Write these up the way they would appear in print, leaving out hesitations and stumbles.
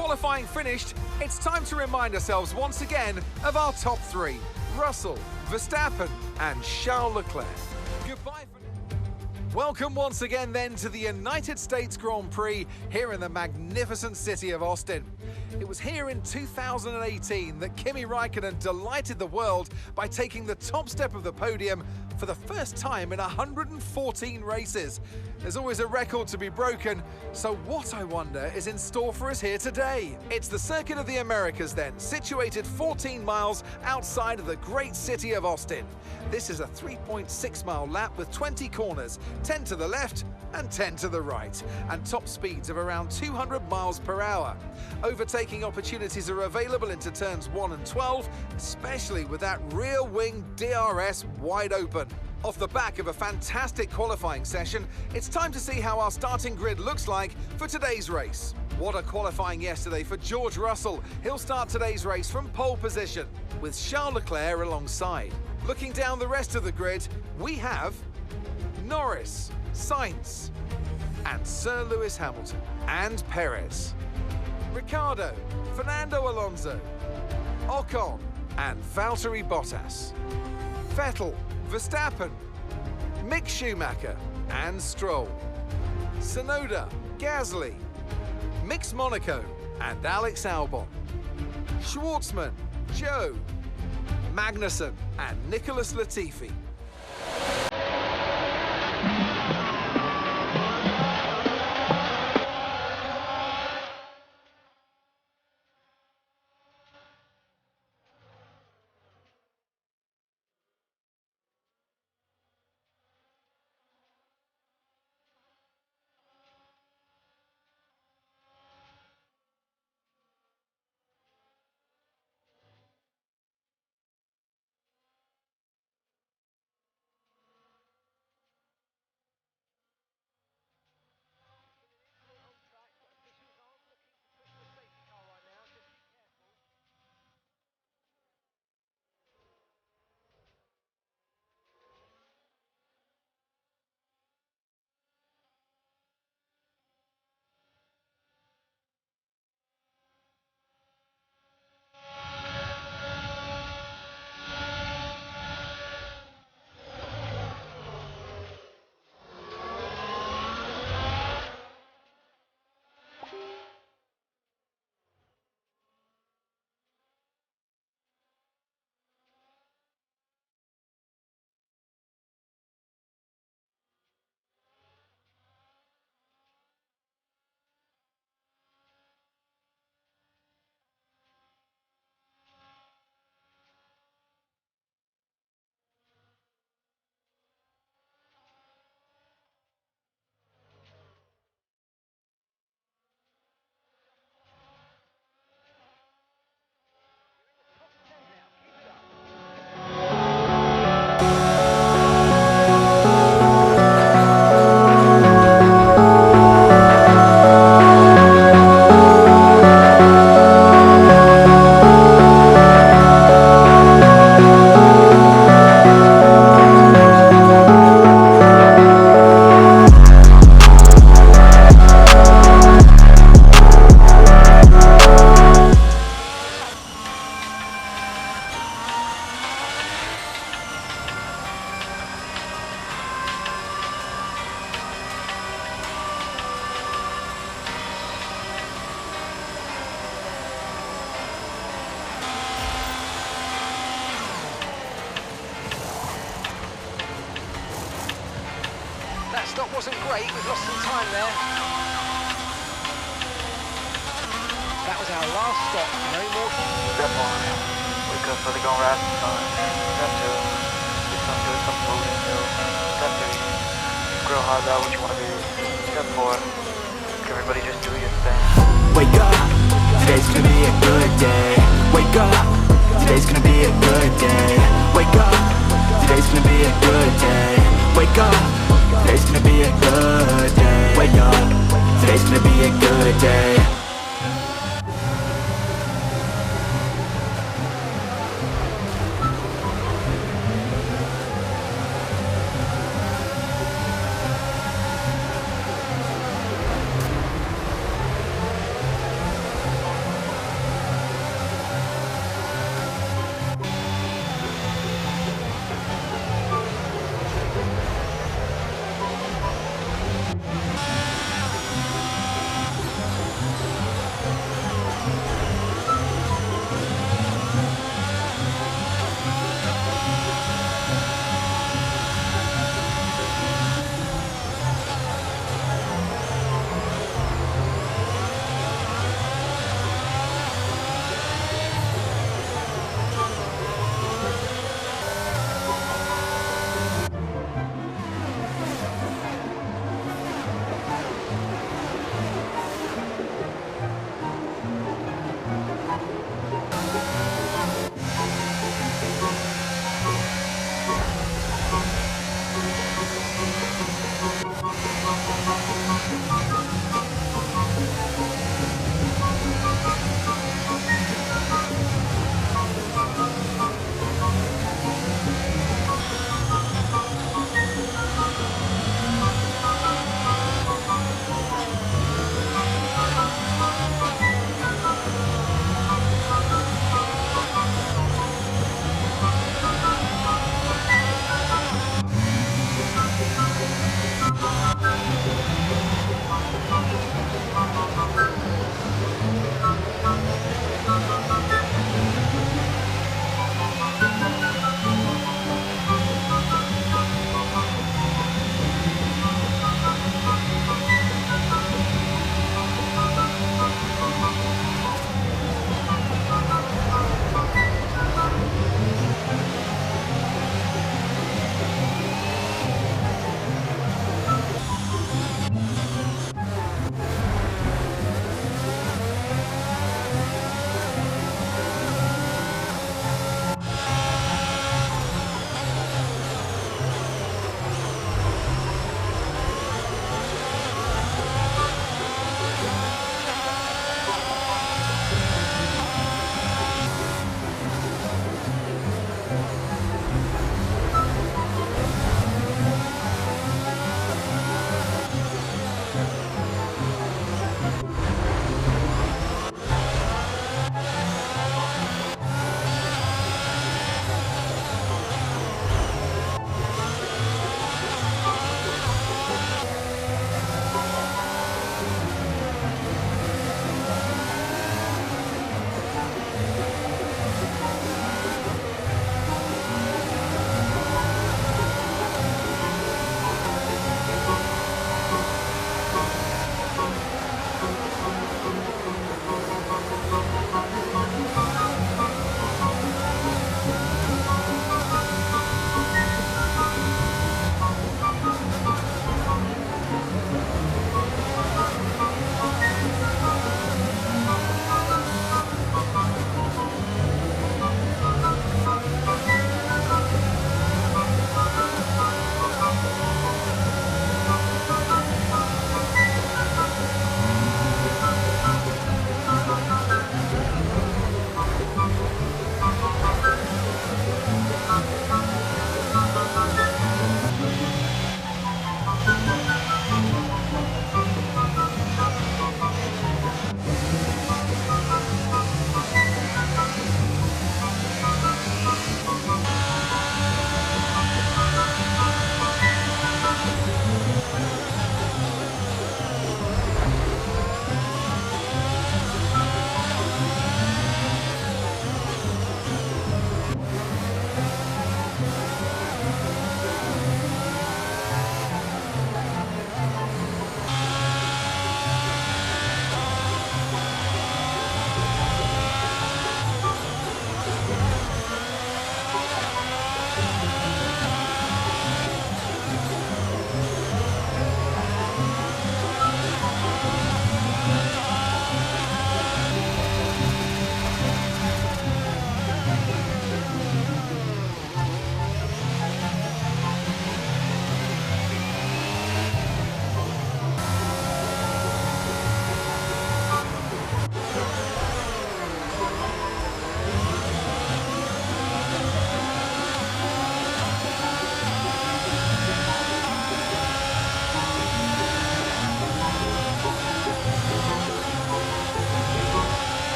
qualifying finished, it's time to remind ourselves once again of our top three: Russell, Verstappen and Charles Leclerc. Goodbye for now. Welcome once again then to the United States Grand Prix here in the magnificent city of Austin. It was here in 2018 that Kimi Raikkonen delighted the world by taking the top step of the podium for the first time in 114 races. There's always a record to be broken, so what, I wonder, is in store for us here today? It's the Circuit of the Americas then, situated 14 miles outside of the great city of Austin. This is a 3.6-mile lap with 20 corners, 10 to the left and 10 to the right, and top speeds of around 200 miles per hour. Overtaking opportunities are available into turns 1 and 12, especially with that rear wing DRS wide open. Off the back of a fantastic qualifying session, it's time to see how our starting grid looks like for today's race. What a qualifying yesterday for George Russell. He'll start today's race from pole position, with Charles Leclerc alongside. Looking down the rest of the grid, we have Norris, Sainz, and Sir Lewis Hamilton, and Perez, Ricciardo, Fernando Alonso, Ocon, and Valtteri Bottas, Vettel, Verstappen, Mick Schumacher and Stroll, Tsunoda, Gasly, Mix Monaco and Alex Albon, Schwartzman, Joe, Magnussen and Nicholas Latifi. Stop wasn't great, we've lost some time there. That was our last stop, no more. Step 1, wake up for the gone rap time. Step 2, get some good, some food and milk. Step 3, grow hard about what you want to be. Step 4, everybody just do your thing. Wake up, today's gonna be a good day. Wake up, today's gonna be a good day. Wake up, today's gonna be a good day. Wake up, today's gonna be a good day. Wake up, today's gonna be a good day.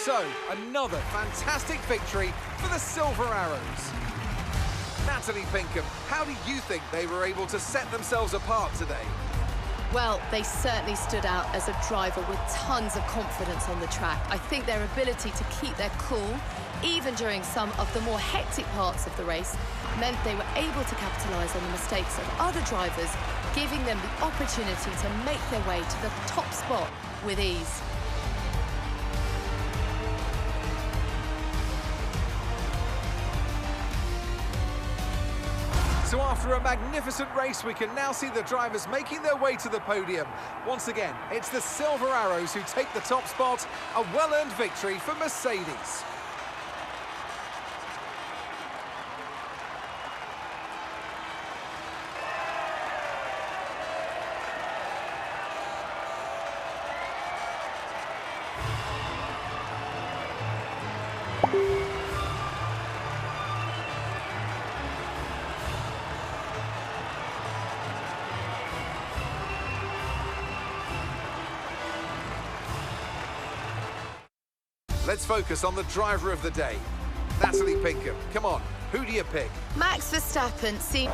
So, another fantastic victory for the Silver Arrows. Natalie Pinkham, how do you think they were able to set themselves apart today? Well, they certainly stood out as a driver with tons of confidence on the track. I think their ability to keep their cool, even during some of the more hectic parts of the race, meant they were able to capitalise on the mistakes of other drivers, giving them the opportunity to make their way to the top spot with ease. So after a magnificent race, we can now see the drivers making their way to the podium. Once again, it's the Silver Arrows who take the top spot, a well-earned victory for Mercedes. Let's focus on the driver of the day. Natalie Pinkham, come on, who do you pick? Max Verstappen seemed...